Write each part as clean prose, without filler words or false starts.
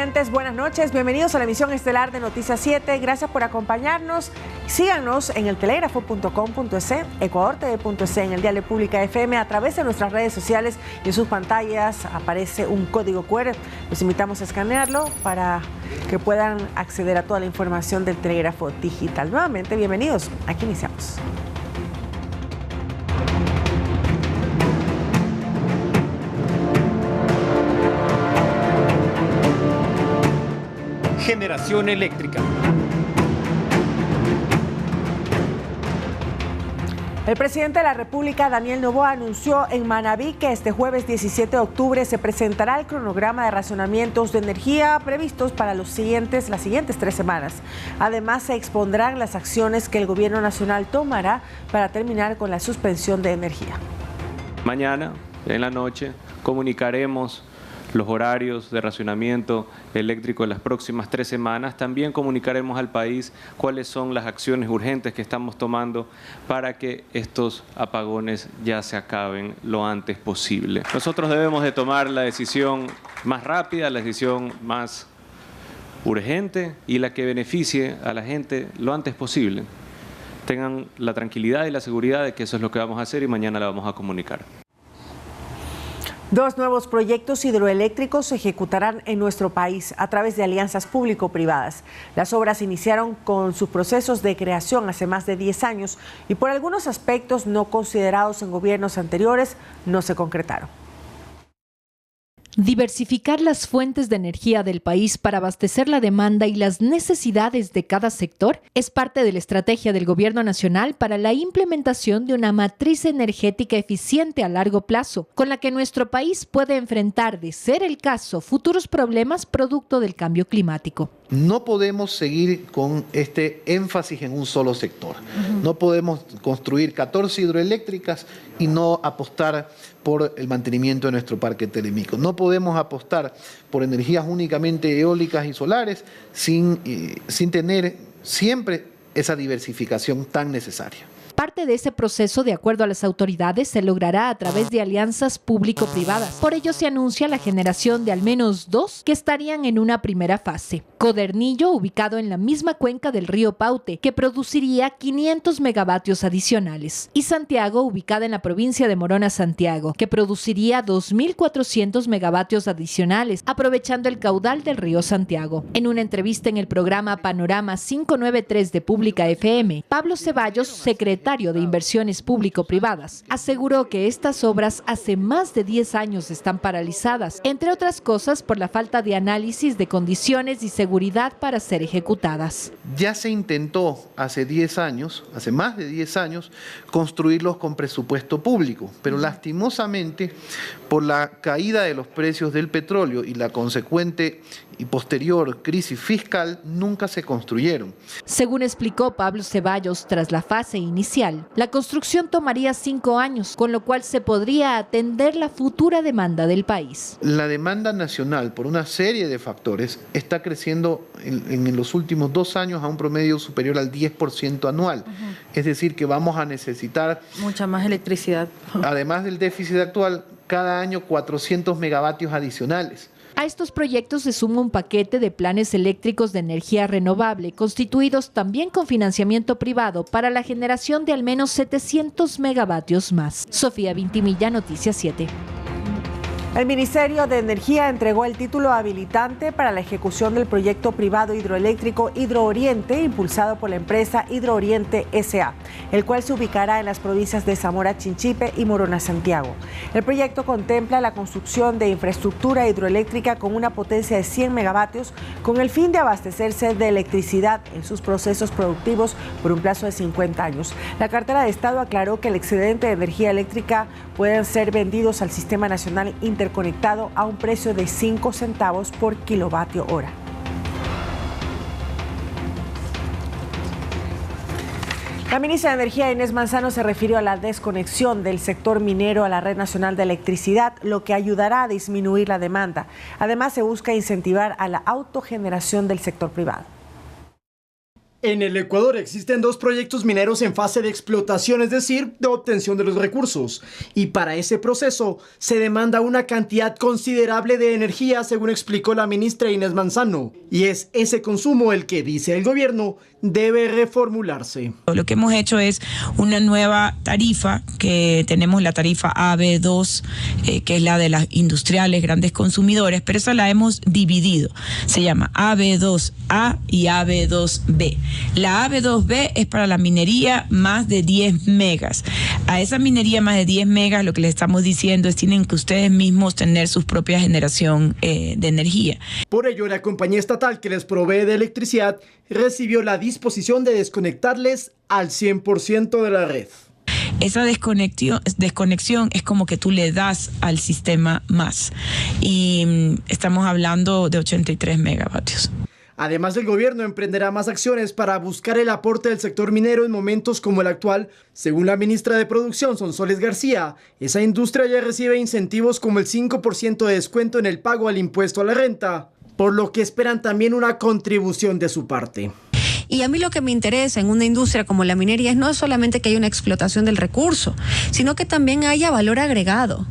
televidentes, buenas noches. Bienvenidos a la emisión estelar de Noticias 7. Gracias por acompañarnos. Síganos en el telégrafo.com.es, ecuadortv.es, en el dial de Pública FM, a través de nuestras redes sociales y en sus pantallas aparece un código QR. Los invitamos a escanearlo para que puedan acceder a toda la información del telégrafo digital. Nuevamente, bienvenidos. Aquí iniciamos. Generación eléctrica. El presidente de la República, Daniel Noboa, anunció en Manabí que este jueves 17 de octubre se presentará el cronograma de racionamientos de energía previstos para las siguientes 3 semanas. Además, se expondrán las acciones que el gobierno nacional tomará para terminar con la suspensión de energía. Mañana, en la noche, comunicaremos los horarios de racionamiento eléctrico en las próximas 3 semanas. También comunicaremos al país cuáles son las acciones urgentes que estamos tomando para que estos apagones ya se acaben lo antes posible. Nosotros debemos de tomar la decisión más rápida, la decisión más urgente y la que beneficie a la gente lo antes posible. Tengan la tranquilidad y la seguridad de que eso es lo que vamos a hacer y mañana la vamos a comunicar. 2 nuevos proyectos hidroeléctricos se ejecutarán en nuestro país a través de alianzas público-privadas. Las obras iniciaron con sus procesos de creación hace más de 10 años y por algunos aspectos no considerados en gobiernos anteriores no se concretaron. Diversificar las fuentes de energía del país para abastecer la demanda y las necesidades de cada sector es parte de la estrategia del Gobierno Nacional para la implementación de una matriz energética eficiente a largo plazo, con la que nuestro país puede enfrentar, de ser el caso, futuros problemas producto del cambio climático. No podemos seguir con este énfasis en un solo sector. No podemos construir 14 hidroeléctricas y no apostar por el mantenimiento de nuestro parque telemico. No podemos apostar por energías únicamente eólicas y solares sin tener siempre esa diversificación tan necesaria. Parte de ese proceso, de acuerdo a las autoridades, se logrará a través de alianzas público-privadas. Por ello se anuncia la generación de al menos 2 que estarían en una primera fase. Codernillo, ubicado en la misma cuenca del río Paute, que produciría 500 megavatios adicionales. Y Santiago, ubicada en la provincia de Morona, Santiago, que produciría 2.400 megavatios adicionales, aprovechando el caudal del río Santiago. En una entrevista en el programa Panorama 593 de Pública FM, Pablo Ceballos, secretario de Inversiones Público-Privadas, aseguró que estas obras hace más de 10 años están paralizadas, entre otras cosas por la falta de análisis de condiciones y seguridad para ser ejecutadas. Ya se intentó hace más de 10 años, construirlos con presupuesto público, pero lastimosamente por la caída de los precios del petróleo y la consecuente y posterior crisis fiscal, nunca se construyeron. Según explicó Pablo Ceballos, tras la fase inicial, la construcción tomaría 5 años, con lo cual se podría atender la futura demanda del país. La demanda nacional, por una serie de factores, está creciendo en los últimos 2 años a un promedio superior al 10% anual. Es decir, que vamos a necesitar mucha más electricidad. Además del déficit actual, cada año 400 megavatios adicionales. A estos proyectos se suma un paquete de planes eléctricos de energía renovable, constituidos también con financiamiento privado para la generación de al menos 700 megavatios más. Sofía Vintimilla, Noticias 7. El Ministerio de Energía entregó el título habilitante para la ejecución del proyecto privado hidroeléctrico Hidrooriente, impulsado por la empresa Hidrooriente S.A., el cual se ubicará en las provincias de Zamora, Chinchipe y Morona, Santiago. El proyecto contempla la construcción de infraestructura hidroeléctrica con una potencia de 100 megavatios, con el fin de abastecerse de electricidad en sus procesos productivos por un plazo de 50 años. La cartera de Estado aclaró que el excedente de energía eléctrica puede ser vendidos al Sistema Nacional Interconectado a un precio de 5 centavos por kilovatio hora. La ministra de Energía, Inés Manzano, se refirió a la desconexión del sector minero a la Red Nacional de Electricidad, lo que ayudará a disminuir la demanda. Además, se busca incentivar a la autogeneración del sector privado. En el Ecuador existen 2 proyectos mineros en fase de explotación, es decir, de obtención de los recursos. Y para ese proceso se demanda una cantidad considerable de energía, según explicó la ministra Inés Manzano. Y es ese consumo el que, dice el gobierno, debe reformularse. Lo que hemos hecho es una nueva tarifa, que tenemos la tarifa AB2, que es la de las industriales, grandes consumidores, pero esa la hemos dividido. Se llama AB2A y AB2B. La AB2B es para la minería más de 10 megas. A esa minería más de 10 megas lo que les estamos diciendo es tienen que ustedes mismos tener su propia generación de energía. Por ello, la compañía estatal que les provee de electricidad recibió la disposición de desconectarles al 100% de la red. Esa desconexión es como que tú le das al sistema más. Y estamos hablando de 83 megavatios. Además, el gobierno emprenderá más acciones para buscar el aporte del sector minero en momentos como el actual. Según la ministra de Producción, Sonsoles García, esa industria ya recibe incentivos como el 5% de descuento en el pago al impuesto a la renta, por lo que esperan también una contribución de su parte. Y a mí lo que me interesa en una industria como la minería no es solamente que haya una explotación del recurso, sino que también haya valor agregado.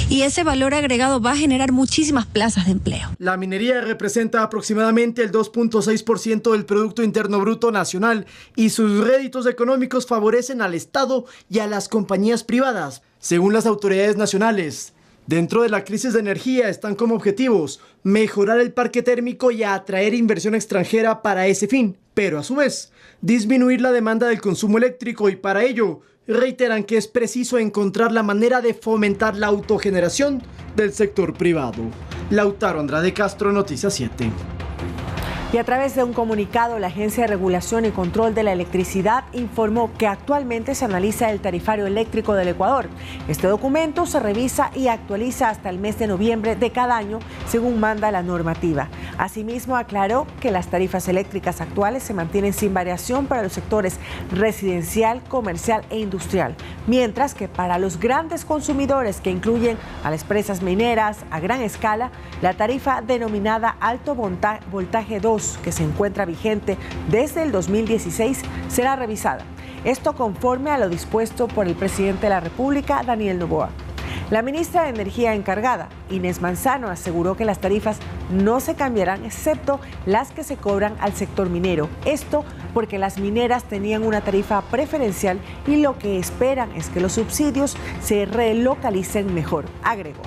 Y ese valor agregado va a generar muchísimas plazas de empleo. La minería representa aproximadamente el 2.6% del Producto Interno Bruto Nacional y sus réditos económicos favorecen al Estado y a las compañías privadas, según las autoridades nacionales. Dentro de la crisis de energía están como objetivos mejorar el parque térmico y atraer inversión extranjera para ese fin, pero a su vez disminuir la demanda del consumo eléctrico y para ello reiteran que es preciso encontrar la manera de fomentar la autogeneración del sector privado. Lautaro Andrade Castro, Noticias 7. Y a través de un comunicado, la Agencia de Regulación y Control de la Electricidad informó que actualmente se analiza el tarifario eléctrico del Ecuador. Este documento se revisa y actualiza hasta el mes de noviembre de cada año, según manda la normativa. Asimismo, aclaró que las tarifas eléctricas actuales se mantienen sin variación para los sectores residencial, comercial e industrial, mientras que para los grandes consumidores, que incluyen a las empresas mineras a gran escala, la tarifa denominada Alto Voltaje 2, que se encuentra vigente desde el 2016, será revisada. Esto conforme a lo dispuesto por el presidente de la República, Daniel Noboa. La ministra de Energía encargada, Inés Manzano, aseguró que las tarifas no se cambiarán excepto las que se cobran al sector minero. Esto porque las mineras tenían una tarifa preferencial y lo que esperan es que los subsidios se relocalicen mejor, agregó.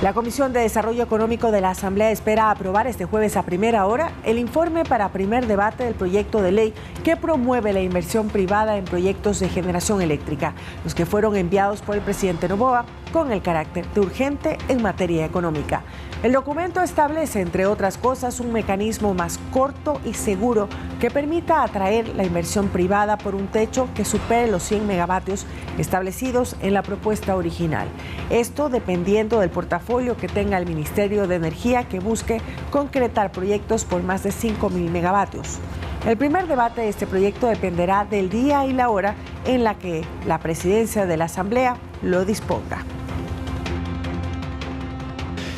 La Comisión de Desarrollo Económico de la Asamblea espera aprobar este jueves a primera hora el informe para primer debate del proyecto de ley que promueve la inversión privada en proyectos de generación eléctrica, los que fueron enviados por el presidente Noboa con el carácter de urgente en materia económica. El documento establece, entre otras cosas, un mecanismo más corto y seguro que permita atraer la inversión privada por un techo que supere los 100 megavatios establecidos en la propuesta original. Esto dependiendo del portafolio que tenga el Ministerio de Energía, que busque concretar proyectos por más de 5.000 megavatios. El primer debate de este proyecto dependerá del día y la hora en la que la presidencia de la Asamblea lo disponga.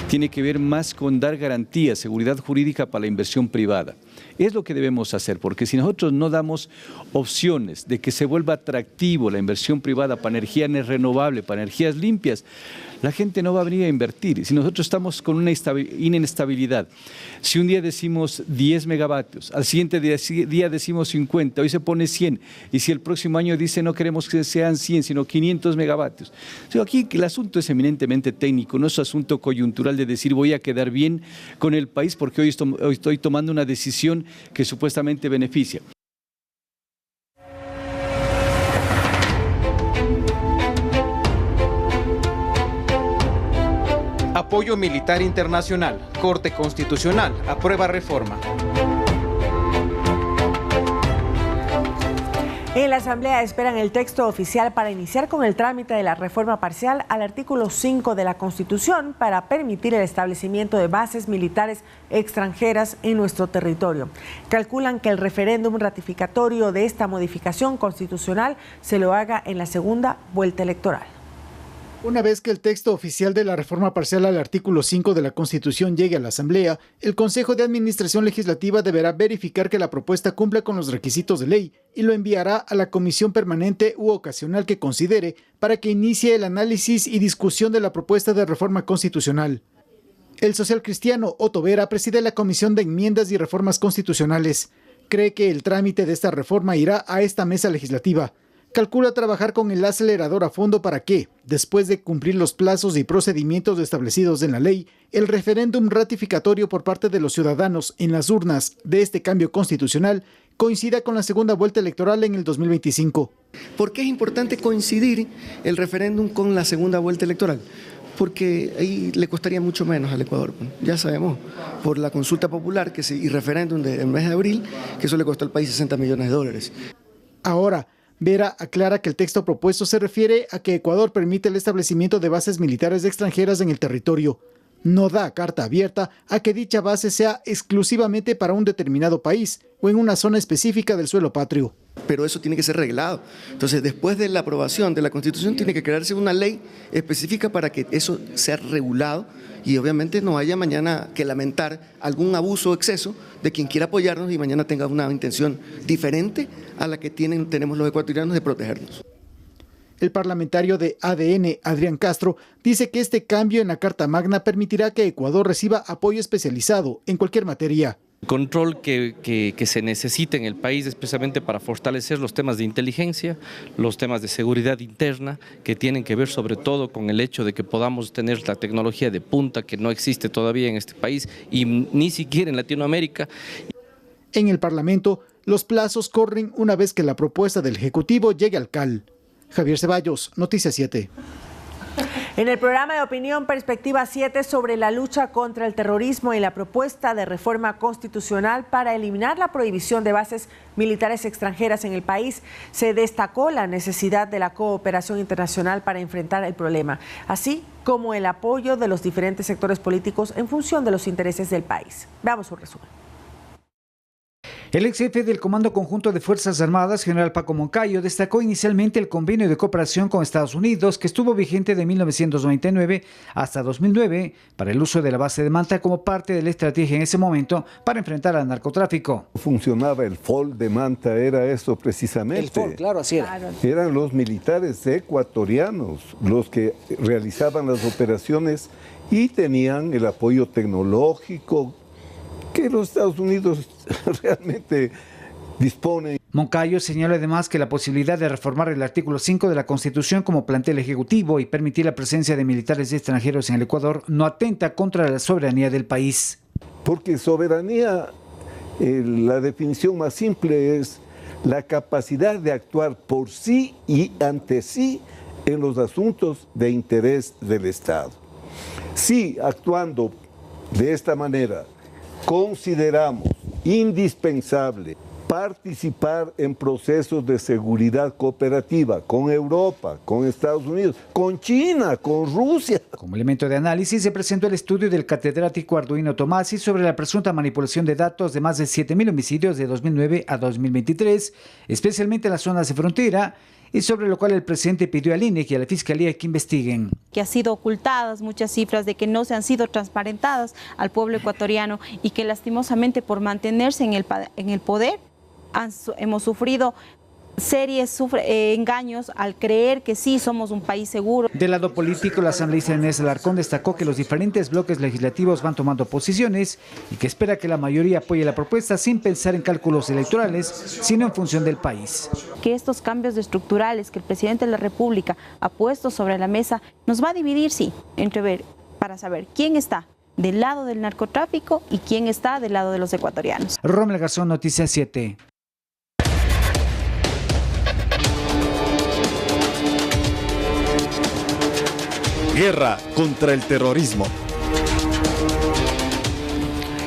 Tiene que ver más con dar garantía, seguridad jurídica para la inversión privada. Es lo que debemos hacer, porque si nosotros no damos opciones de que se vuelva atractivo la inversión privada para energías renovables, para energías limpias, la gente no va a venir a invertir. Si nosotros estamos con una inestabilidad, si un día decimos 10 megavatios, al siguiente día decimos 50, hoy se pone 100, y si el próximo año dice no queremos que sean 100, sino 500 megavatios. Aquí el asunto es eminentemente técnico, no es asunto coyuntural de decir voy a quedar bien con el país porque hoy estoy tomando una decisión que supuestamente beneficia. Apoyo militar internacional. Corte Constitucional aprueba reforma. En la Asamblea esperan el texto oficial para iniciar con el trámite de la reforma parcial al artículo 5 de la Constitución para permitir el establecimiento de bases militares extranjeras en nuestro territorio. Calculan que el referéndum ratificatorio de esta modificación constitucional se lo haga en la segunda vuelta electoral. Una vez que el texto oficial de la reforma parcial al artículo 5 de la Constitución llegue a la Asamblea, el Consejo de Administración Legislativa deberá verificar que la propuesta cumpla con los requisitos de ley y lo enviará a la comisión permanente u ocasional que considere para que inicie el análisis y discusión de la propuesta de reforma constitucional. El socialcristiano Otto Vera preside la Comisión de Enmiendas y Reformas Constitucionales. Cree que el trámite de esta reforma irá a esta mesa legislativa. Calcula trabajar con el acelerador a fondo para que, después de cumplir los plazos y procedimientos establecidos en la ley, el referéndum ratificatorio por parte de los ciudadanos en las urnas de este cambio constitucional coincida con la segunda vuelta electoral en el 2025. ¿Por qué es importante coincidir el referéndum con la segunda vuelta electoral? Porque ahí le costaría mucho menos al Ecuador. Ya sabemos, por la consulta popular y referéndum del mes de abril, que eso le costó al país 60 millones de dólares. Ahora, Vera aclara que el texto propuesto se refiere a que Ecuador permite el establecimiento de bases militares extranjeras en el territorio. No da carta abierta a que dicha base sea exclusivamente para un determinado país o en una zona específica del suelo patrio. Pero eso tiene que ser reglado. Entonces, después de la aprobación de la Constitución, tiene que crearse una ley específica para que eso sea regulado y obviamente no haya mañana que lamentar algún abuso o exceso de quien quiera apoyarnos y mañana tenga una intención diferente a la que tenemos los ecuatorianos de protegernos. El parlamentario de ADN, Adrián Castro, dice que este cambio en la Carta Magna permitirá que Ecuador reciba apoyo especializado en cualquier materia. Control que se necesita en el país especialmente para fortalecer los temas de inteligencia, los temas de seguridad interna, que tienen que ver sobre todo con el hecho de que podamos tener la tecnología de punta que no existe todavía en este país y ni siquiera en Latinoamérica. En el Parlamento, los plazos corren una vez que la propuesta del Ejecutivo llegue al CAL. Javier Ceballos, Noticias 7. En el programa de opinión Perspectiva 7 sobre la lucha contra el terrorismo y la propuesta de reforma constitucional para eliminar la prohibición de bases militares extranjeras en el país, se destacó la necesidad de la cooperación internacional para enfrentar el problema, así como el apoyo de los diferentes sectores políticos en función de los intereses del país. Veamos un resumen. El ex jefe del Comando Conjunto de Fuerzas Armadas, general Paco Moncayo, destacó inicialmente el convenio de cooperación con Estados Unidos, que estuvo vigente de 1999 hasta 2009 para el uso de la base de Manta como parte de la estrategia en ese momento para enfrentar al narcotráfico. Funcionaba el FOL de Manta, era eso precisamente. El FOL, claro, así era. Eran los militares ecuatorianos los que realizaban las operaciones y tenían el apoyo tecnológico que los Estados Unidos realmente disponen. Moncayo señaló además que la posibilidad de reformar el artículo 5 de la Constitución como plantea el Ejecutivo y permitir la presencia de militares extranjeros en el Ecuador no atenta contra la soberanía del país. Porque soberanía, la definición más simple es la capacidad de actuar por sí y ante sí en los asuntos de interés del Estado. Si actuando de esta manera consideramos indispensable participar en procesos de seguridad cooperativa con Europa, con Estados Unidos, con China, con Rusia. Como elemento de análisis se presentó el estudio del catedrático Arduino Tomasi sobre la presunta manipulación de datos de más de 7.000 homicidios de 2009 a 2023, especialmente en las zonas de frontera, y sobre lo cual el presidente pidió al INEC y a la Fiscalía que investiguen. Que han sido ocultadas muchas cifras, de que no se han sido transparentadas al pueblo ecuatoriano y que lastimosamente por mantenerse en el poder hemos sufrido serios engaños al creer que sí somos un país seguro. Del lado político, la asambleísta Inés Alarcón destacó que los diferentes bloques legislativos van tomando posiciones y que espera que la mayoría apoye la propuesta sin pensar en cálculos electorales, sino en función del país. Que estos cambios estructurales que el presidente de la República ha puesto sobre la mesa nos va a dividir, sí, para saber quién está del lado del narcotráfico y quién está del lado de los ecuatorianos. Rommel Garzón, Noticias 7. Guerra contra el terrorismo.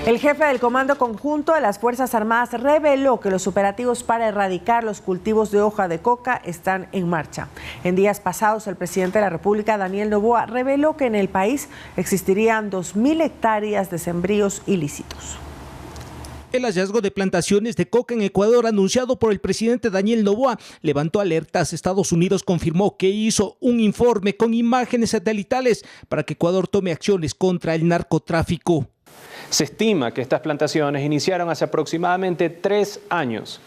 El jefe del Comando Conjunto de las Fuerzas Armadas reveló que los operativos para erradicar los cultivos de hoja de coca están en marcha. En días pasados, el presidente de la República, Daniel Noboa, reveló que en el país existirían 2.000 hectáreas de sembríos ilícitos. El hallazgo de plantaciones de coca en Ecuador anunciado por el presidente Daniel Noboa levantó alertas. Estados Unidos confirmó que hizo un informe con imágenes satelitales para que Ecuador tome acciones contra el narcotráfico. Se estima que estas plantaciones iniciaron hace aproximadamente 3 años,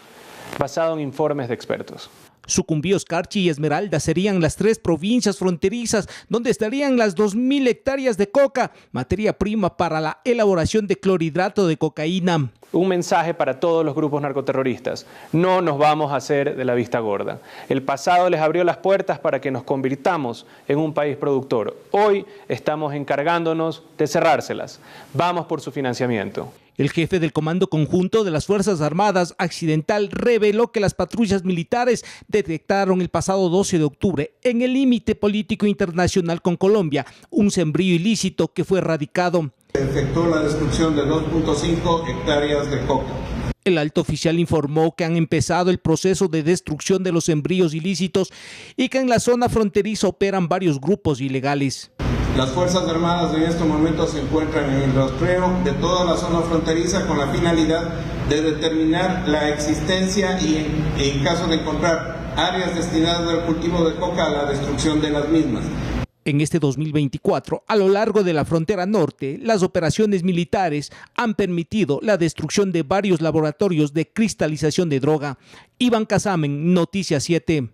basado en informes de expertos. Sucumbíos, Carchi y Esmeralda serían las 3 provincias fronterizas donde estarían las 2.000 hectáreas de coca, materia prima para la elaboración de clorhidrato de cocaína. Un mensaje para todos los grupos narcoterroristas: no nos vamos a hacer de la vista gorda. El pasado les abrió las puertas para que nos convirtamos en un país productor. Hoy estamos encargándonos de cerrárselas. Vamos por su financiamiento. El jefe del Comando Conjunto de las Fuerzas Armadas Accidental reveló que las patrullas militares detectaron el pasado 12 de octubre en el límite político internacional con Colombia un sembrío ilícito que fue erradicado. Se efectuó la destrucción de 2.5 hectáreas de coca. El alto oficial informó que han empezado el proceso de destrucción de los sembríos ilícitos y que en la zona fronteriza operan varios grupos ilegales. Las Fuerzas Armadas en estos momentos se encuentran en el rastreo de toda la zona fronteriza con la finalidad de determinar la existencia y, en caso de encontrar áreas destinadas al cultivo de coca, a la destrucción de las mismas. En este 2024, a lo largo de la frontera norte, las operaciones militares han permitido la destrucción de varios laboratorios de cristalización de droga. Iván Casamen, Noticias 7.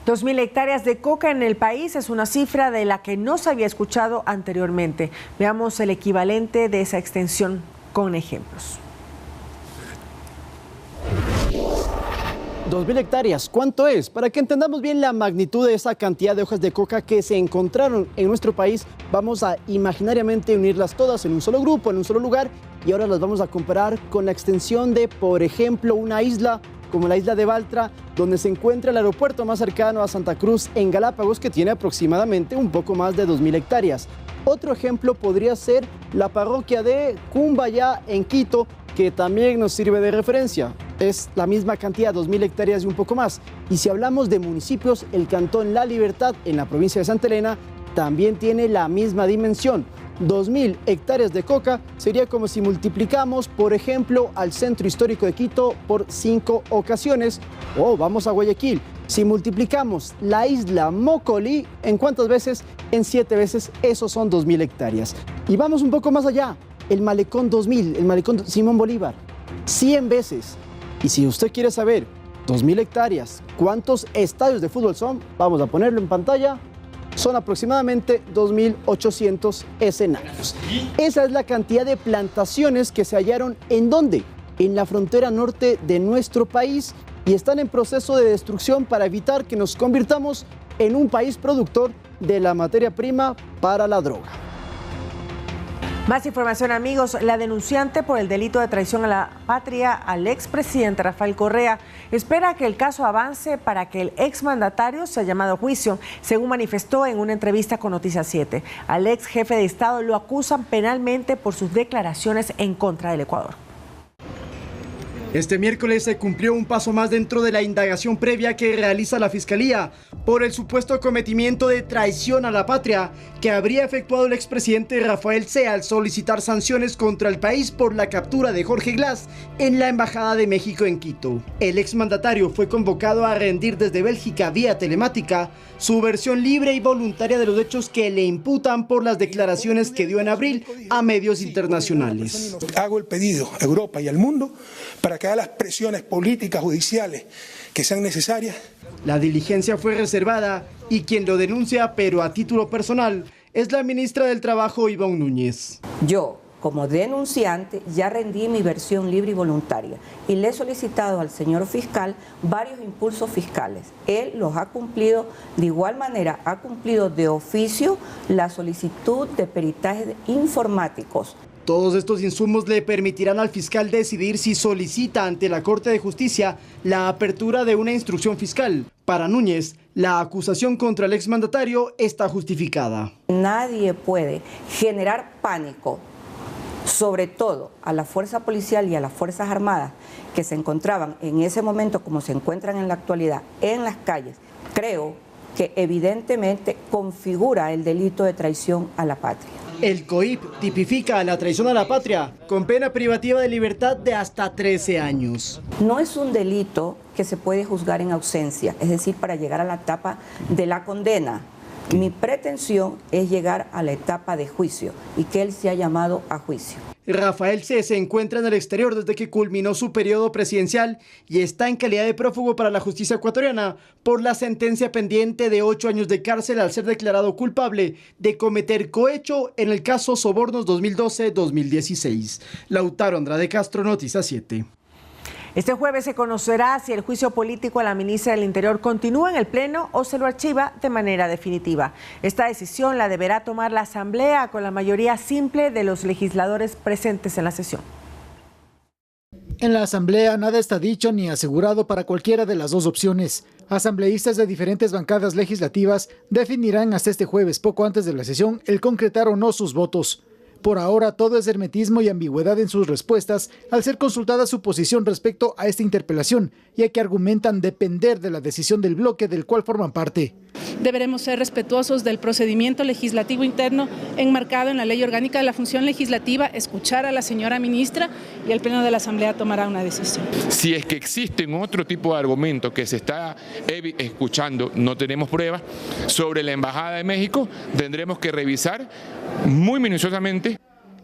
2.000 hectáreas de coca en el país es una cifra de la que no se había escuchado anteriormente. Veamos el equivalente de esa extensión con ejemplos. 2.000 hectáreas, ¿cuánto es? Para que entendamos bien la magnitud de esa cantidad de hojas de coca que se encontraron en nuestro país, vamos a imaginariamente unirlas todas en un solo grupo, en un solo lugar, y ahora las vamos a comparar con la extensión de, por ejemplo, una isla como la isla de Baltra, donde se encuentra el aeropuerto más cercano a Santa Cruz en Galápagos, que tiene aproximadamente un poco más de 2.000 hectáreas. Otro ejemplo podría ser la parroquia de Cumbayá en Quito, que también nos sirve de referencia. Es la misma cantidad, 2.000 hectáreas y un poco más. Y si hablamos de municipios, el cantón La Libertad en la provincia de Santa Elena también tiene la misma dimensión. 2.000 hectáreas de coca sería como si multiplicamos, por ejemplo, al centro histórico de Quito por 5 ocasiones. O vamos a Guayaquil. Si multiplicamos la isla Mocolí, ¿en cuántas veces? En 7 veces, esos son 2.000 hectáreas. Y vamos un poco más allá. El Malecón 2000, el Malecón Simón Bolívar, 100 veces. Y si usted quiere saber, 2.000 hectáreas, ¿cuántos estadios de fútbol son? Vamos a ponerlo en pantalla. Son aproximadamente 2.800 escenarios. Esa es la cantidad de plantaciones que se hallaron ¿en dónde? En la frontera norte de nuestro país y están en proceso de destrucción para evitar que nos convirtamos en un país productor de la materia prima para la droga. Más información, amigos. La denunciante por el delito de traición a la patria al expresidente Rafael Correa espera que el caso avance para que el exmandatario sea llamado a juicio, según manifestó en una entrevista con Noticias 7. Al ex jefe de Estado lo acusan penalmente por sus declaraciones en contra del Ecuador. Este miércoles se cumplió un paso más dentro de la indagación previa que realiza la Fiscalía por el supuesto cometimiento de traición a la patria que habría efectuado el expresidente Rafael Sea al solicitar sanciones contra el país por la captura de Jorge Glass en la Embajada de México en Quito. El exmandatario fue convocado a rendir desde Bélgica vía telemática su versión libre y voluntaria de los hechos que le imputan por las declaraciones que dio en abril a medios internacionales. Hago el pedido a Europa y al mundo para que haga las presiones políticas, judiciales que sean necesarias. La diligencia fue reservada y quien lo denuncia, pero a título personal, es la ministra del Trabajo, Ivonne Núñez. Yo, como denunciante, ya rendí mi versión libre y voluntaria y le he solicitado al señor fiscal varios impulsos fiscales. Él los ha cumplido, de igual manera ha cumplido de oficio la solicitud de peritajes informáticos. Todos estos insumos le permitirán al fiscal decidir si solicita ante la Corte de Justicia la apertura de una instrucción fiscal. Para Núñez, la acusación contra el exmandatario está justificada. Nadie puede generar pánico, sobre todo a la fuerza policial y a las Fuerzas Armadas que se encontraban en ese momento, como se encuentran en la actualidad, en las calles. Creo que evidentemente configura el delito de traición a la patria. El COIP tipifica la traición a la patria con pena privativa de libertad de hasta 13 años. No es un delito que se puede juzgar en ausencia, es decir, para llegar a la etapa de la condena. Mi pretensión es llegar a la etapa de juicio y que él sea llamado a juicio. Rafael C. se encuentra en el exterior desde que culminó su periodo presidencial y está en calidad de prófugo para la justicia ecuatoriana por la sentencia pendiente de 8 años de cárcel al ser declarado culpable de cometer cohecho en el caso Sobornos 2012-2016. Lautaro Andrade Castro, Noticias 7. Este jueves se conocerá si el juicio político a la ministra del Interior continúa en el Pleno o se lo archiva de manera definitiva. Esta decisión la deberá tomar la Asamblea con la mayoría simple de los legisladores presentes en la sesión. En la Asamblea nada está dicho ni asegurado para cualquiera de las dos opciones. Asambleístas de diferentes bancadas legislativas definirán hasta este jueves, poco antes de la sesión, el concretar o no sus votos. Por ahora todo es hermetismo y ambigüedad en sus respuestas al ser consultada su posición respecto a esta interpelación, ya que argumentan depender de la decisión del bloque del cual forman parte. Deberemos ser respetuosos del procedimiento legislativo interno enmarcado en la Ley Orgánica de la Función Legislativa, escuchar a la señora ministra y el Pleno de la Asamblea tomará una decisión. Si es que existen otro tipo de argumentos que se está escuchando, no tenemos pruebas, sobre la Embajada de México, tendremos que revisar muy minuciosamente.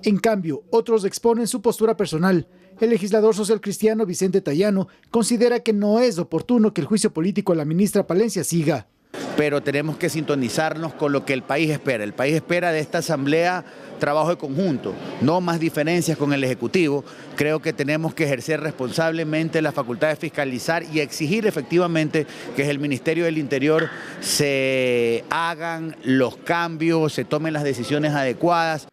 En cambio, otros exponen su postura personal. El legislador social cristiano Vicente Tayano considera que no es oportuno que el juicio político a la ministra Palencia siga. Pero tenemos que sintonizarnos con lo que el país espera. El país espera de esta asamblea trabajo de conjunto, no más diferencias con el Ejecutivo. Creo que tenemos que ejercer responsablemente la facultad de fiscalizar y exigir efectivamente que desde el Ministerio del Interior se hagan los cambios, se tomen las decisiones adecuadas.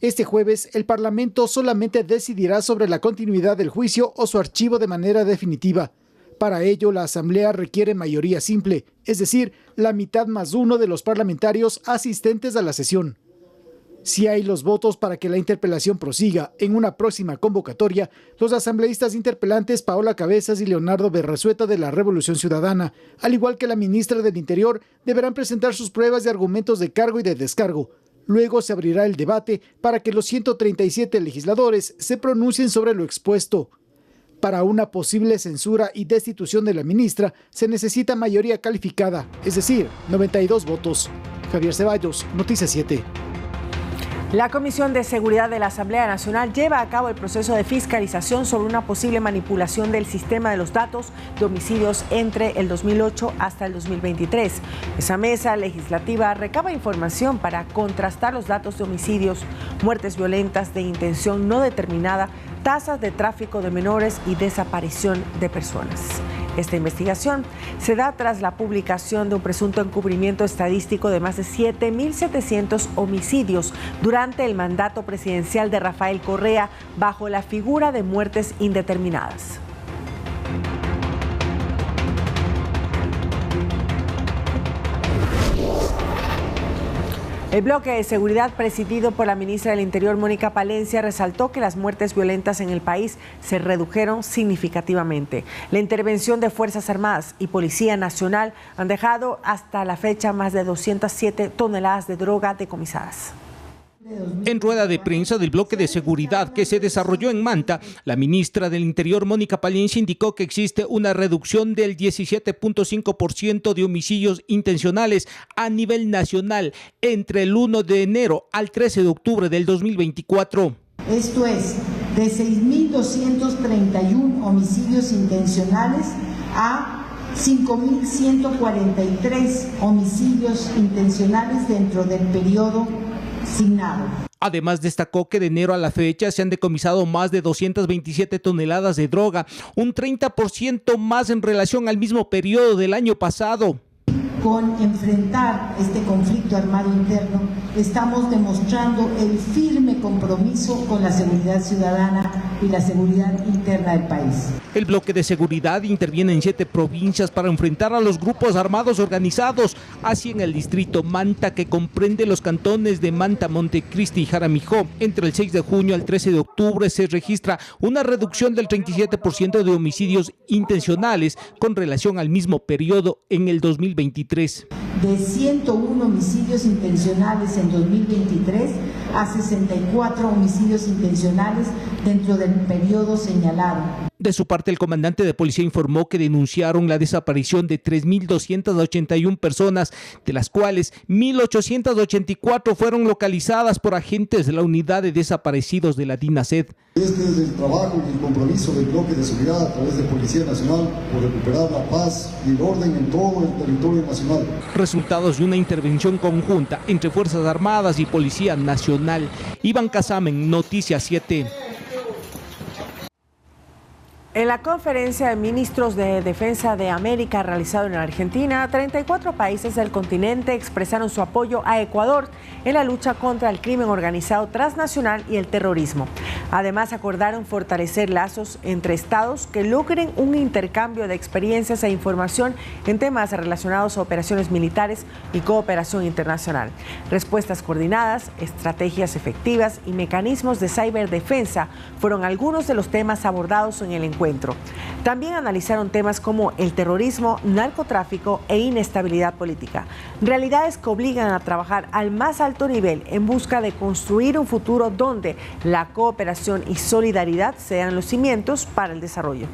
Este jueves, el Parlamento solamente decidirá sobre la continuidad del juicio o su archivo de manera definitiva. Para ello, la Asamblea requiere mayoría simple, es decir, la mitad más uno de los parlamentarios asistentes a la sesión. Si hay los votos para que la interpelación prosiga en una próxima convocatoria, los asambleístas interpelantes Paola Cabezas y Leonardo Berresueta de la Revolución Ciudadana, al igual que la ministra del Interior, deberán presentar sus pruebas de argumentos de cargo y de descargo. Luego se abrirá el debate para que los 137 legisladores se pronuncien sobre lo expuesto. Para una posible censura y destitución de la ministra se necesita mayoría calificada, es decir, 92 votos. Javier Ceballos, Noticias 7. La Comisión de Seguridad de la Asamblea Nacional lleva a cabo el proceso de fiscalización sobre una posible manipulación del sistema de los datos de homicidios entre el 2008 hasta el 2023. Esa mesa legislativa recaba información para contrastar los datos de homicidios, muertes violentas de intención no determinada, tasas de tráfico de menores y desaparición de personas. Esta investigación se da tras la publicación de un presunto encubrimiento estadístico de más de 7.700 homicidios durante el mandato presidencial de Rafael Correa bajo la figura de muertes indeterminadas. El bloque de seguridad presidido por la ministra del Interior, Mónica Palencia, resaltó que las muertes violentas en el país se redujeron significativamente. La intervención de Fuerzas Armadas y Policía Nacional han dejado hasta la fecha más de 207 toneladas de droga decomisadas. En rueda de prensa del bloque de seguridad que se desarrolló en Manta, la ministra del Interior, Mónica Palencia, indicó que existe una reducción del 17.5% de homicidios intencionales a nivel nacional entre el 1 de enero al 13 de octubre del 2024. Esto es, de 6.231 homicidios intencionales a 5.143 homicidios intencionales dentro del periodo asignado. Además, destacó que de enero a la fecha se han decomisado más de 227 toneladas de droga, un 30% más en relación al mismo periodo del año pasado. Con enfrentar este conflicto armado interno, estamos demostrando el firme compromiso con la seguridad ciudadana y la seguridad interna del país. El bloque de seguridad interviene en 7 provincias para enfrentar a los grupos armados organizados, así en el distrito Manta, que comprende los cantones de Manta, Montecristi y Jaramijó. Entre el 6 de junio al 13 de octubre se registra una reducción del 37% de homicidios intencionales con relación al mismo periodo en el 2023. de 101 homicidios intencionales en 2023 a 64 homicidios intencionales dentro del periodo señalado. De su parte, el comandante de policía informó que denunciaron la desaparición de 3.281 personas, de las cuales 1.884 fueron localizadas por agentes de la Unidad de Desaparecidos de la DINASED. Este es el trabajo y el compromiso del bloque de seguridad a través de Policía Nacional por recuperar la paz y el orden en todo el territorio nacional. Resultados de una intervención conjunta entre Fuerzas Armadas y Policía Nacional. Iván Casamen, Noticias 7. En la conferencia de ministros de Defensa de América realizada en Argentina, 34 países del continente expresaron su apoyo a Ecuador en la lucha contra el crimen organizado transnacional y el terrorismo. Además, acordaron fortalecer lazos entre estados que logren un intercambio de experiencias e información en temas relacionados a operaciones militares y cooperación internacional. Respuestas coordinadas, estrategias efectivas y mecanismos de ciberdefensa fueron algunos de los temas abordados en el encuentro. También analizaron temas como el terrorismo, narcotráfico e inestabilidad política, realidades que obligan a trabajar al más alto nivel en busca de construir un futuro donde la cooperación y solidaridad sean los cimientos para el desarrollo.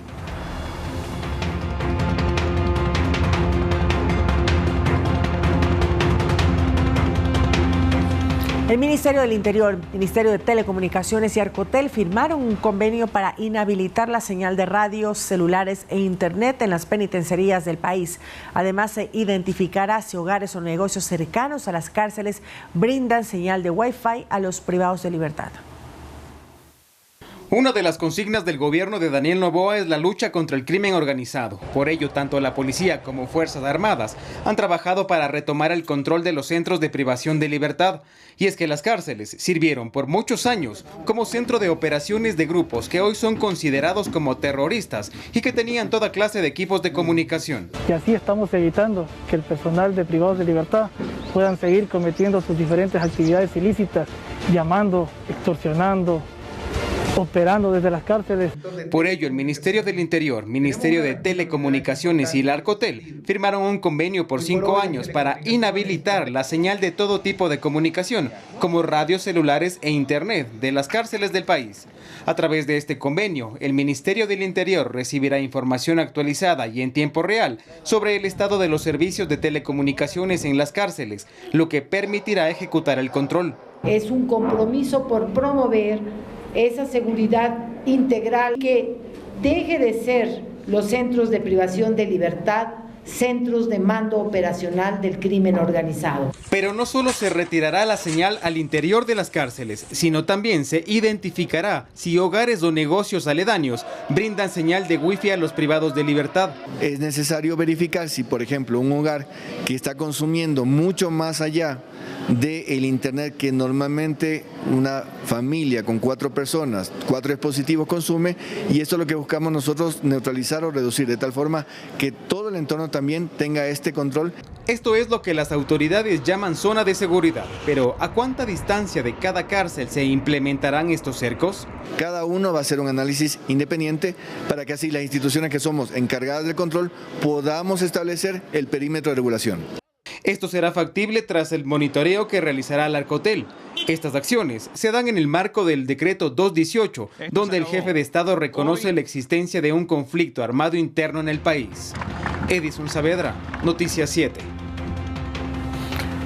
El Ministerio del Interior, Ministerio de Telecomunicaciones y Arcotel firmaron un convenio para inhabilitar la señal de radios, celulares e internet en las penitenciarías del país. Además, se identificará si hogares o negocios cercanos a las cárceles brindan señal de Wi-Fi a los privados de libertad. Una de las consignas del gobierno de Daniel Noboa es la lucha contra el crimen organizado. Por ello, tanto la policía como Fuerzas Armadas han trabajado para retomar el control de los centros de privación de libertad. Y es que las cárceles sirvieron por muchos años como centro de operaciones de grupos que hoy son considerados como terroristas y que tenían toda clase de equipos de comunicación. Y así estamos evitando que el personal de privados de libertad puedan seguir cometiendo sus diferentes actividades ilícitas, llamando, extorsionando, operando desde las cárceles. Por ello, el Ministerio del Interior, Ministerio de Telecomunicaciones y la Arcotel firmaron un convenio por 5 años para inhabilitar la señal de todo tipo de comunicación, como radios, celulares e internet, de las cárceles del país. A través de este convenio, el Ministerio del Interior recibirá información actualizada y en tiempo real sobre el estado de los servicios de telecomunicaciones en las cárceles, lo que permitirá ejecutar el control. Es un compromiso por promover esa seguridad integral, que deje de ser los centros de privación de libertad centros de mando operacional del crimen organizado. Pero no solo se retirará la señal al interior de las cárceles, sino también se identificará si hogares o negocios aledaños brindan señal de wifi a los privados de libertad. Es necesario verificar si, por ejemplo, un hogar que está consumiendo mucho más allá del internet que normalmente una familia con 4 personas, 4 dispositivos consume, y esto es lo que buscamos nosotros neutralizar o reducir, de tal forma que todo el entorno también tenga este control. Esto es lo que las autoridades llaman zona de seguridad, pero ¿a cuánta distancia de cada cárcel se implementarán estos cercos? Cada uno va a hacer un análisis independiente para que así las instituciones que somos encargadas del control podamos establecer el perímetro de regulación. Esto será factible tras el monitoreo que realizará la Arcotel. Estas acciones se dan en el marco del decreto 218, donde el jefe de Estado reconoce la existencia de un conflicto armado interno en el país. Edison Saavedra, Noticias 7.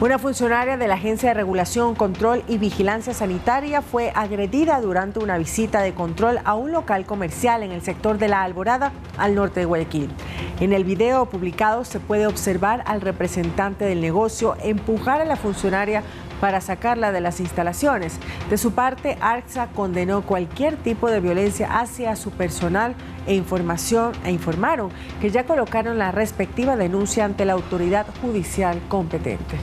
Una funcionaria de la Agencia de Regulación, Control y Vigilancia Sanitaria fue agredida durante una visita de control a un local comercial en el sector de La Alborada, al norte de Guayaquil. En el video publicado se puede observar al representante del negocio empujar a la funcionaria para sacarla de las instalaciones. De su parte, ARCSA condenó cualquier tipo de violencia hacia su personal e informaron que ya colocaron la respectiva denuncia ante la autoridad judicial competente.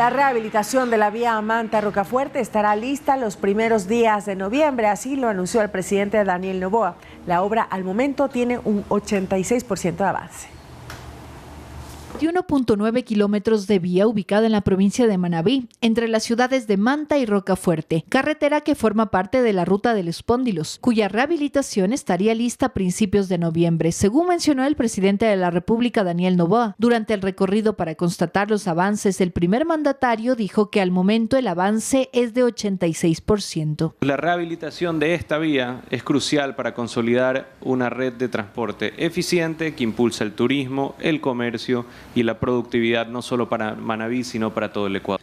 La rehabilitación de la vía Manta-Rocafuerte estará lista los primeros días de noviembre, así lo anunció el presidente Daniel Noboa. La obra al momento tiene un 86% de avance. 1.9 kilómetros de vía ubicada en la provincia de Manabí, entre las ciudades de Manta y Rocafuerte, carretera que forma parte de la ruta del Espóndilos, cuya rehabilitación estaría lista a principios de noviembre, según mencionó el presidente de la República, Daniel Noboa. Durante el recorrido para constatar los avances, el primer mandatario dijo que al momento el avance es de 86%. La rehabilitación de esta vía es crucial para consolidar una red de transporte eficiente que impulsa el turismo, el comercio y la productividad no solo para Manabí, sino para todo el Ecuador.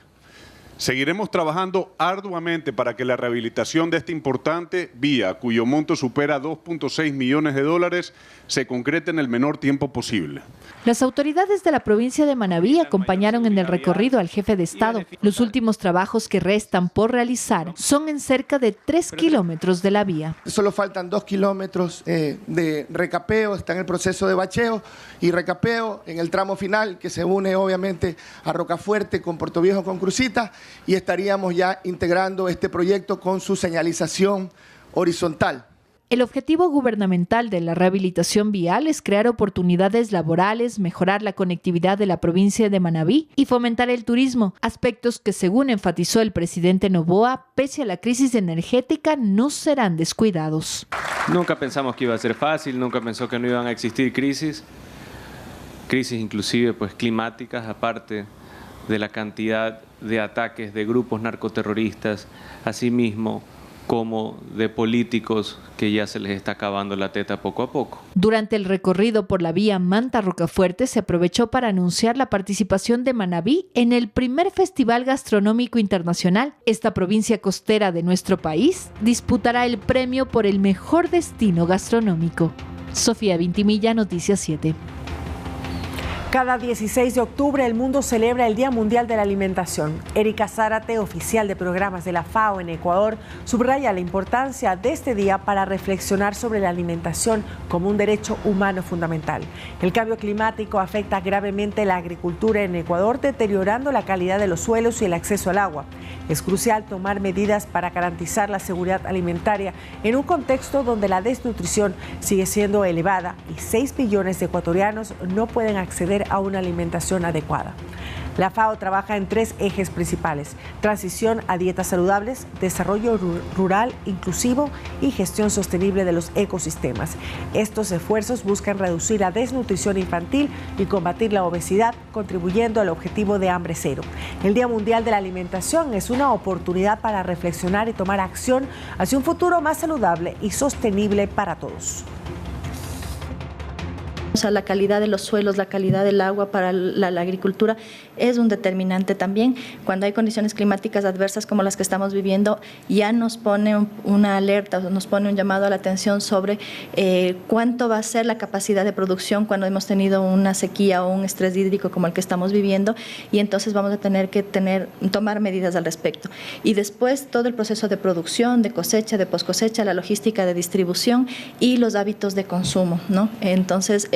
Seguiremos trabajando arduamente para que la rehabilitación de esta importante vía, cuyo monto supera 2.6 millones de dólares, se concrete en el menor tiempo posible. Las autoridades de la provincia de Manabí acompañaron en el recorrido al jefe de Estado. Los últimos trabajos que restan por realizar son en cerca de 3 kilómetros de la vía. Solo faltan 2 kilómetros de recapeo, está en el proceso de bacheo y recapeo en el tramo final que se une obviamente a Rocafuerte con Puerto Viejo con Crucita, y estaríamos ya integrando este proyecto con su señalización horizontal. El objetivo gubernamental de la rehabilitación vial es crear oportunidades laborales, mejorar la conectividad de la provincia de Manabí y fomentar el turismo, aspectos que, según enfatizó el presidente Noboa, pese a la crisis energética, no serán descuidados. Nunca pensamos que iba a ser fácil, nunca pensó que no iban a existir crisis inclusive pues climáticas, aparte de la cantidad de ataques de grupos narcoterroristas, asimismo como de políticos que ya se les está acabando la teta poco a poco. Durante el recorrido por la vía Manta-Rocafuerte se aprovechó para anunciar la participación de Manabí en el primer Festival Gastronómico Internacional. Esta provincia costera de nuestro país disputará el premio por el mejor destino gastronómico. Sofía Vintimilla, Noticias 7. Cada 16 de octubre el mundo celebra el Día Mundial de la Alimentación. Erika Zárate, oficial de programas de la FAO en Ecuador, subraya la importancia de este día para reflexionar sobre la alimentación como un derecho humano fundamental. El cambio climático afecta gravemente la agricultura en Ecuador, deteriorando la calidad de los suelos y el acceso al agua. Es crucial tomar medidas para garantizar la seguridad alimentaria en un contexto donde la desnutrición sigue siendo elevada y 6 millones de ecuatorianos no pueden acceder a una alimentación adecuada. La FAO trabaja en 3 ejes principales: transición a dietas saludables, desarrollo rural inclusivo y gestión sostenible de los ecosistemas. Estos esfuerzos buscan reducir la desnutrición infantil y combatir la obesidad, contribuyendo al objetivo de hambre cero. El Día Mundial de la Alimentación es una oportunidad para reflexionar y tomar acción hacia un futuro más saludable y sostenible para todos. O sea, la calidad de los suelos, la calidad del agua para la agricultura es un determinante también. Cuando hay condiciones climáticas adversas como las que estamos viviendo, ya nos pone una alerta, nos pone un llamado a la atención sobre cuánto va a ser la capacidad de producción cuando hemos tenido una sequía o un estrés hídrico como el que estamos viviendo, y entonces vamos a tener que tomar medidas al respecto. Y después todo el proceso de producción, de cosecha, de poscosecha, la logística de distribución y los hábitos de consumo, ¿no? Entonces,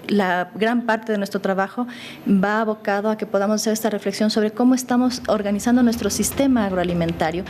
la gran parte de nuestro trabajo va abocado a que podamos hacer esta reflexión sobre cómo estamos organizando nuestro sistema agroalimentario.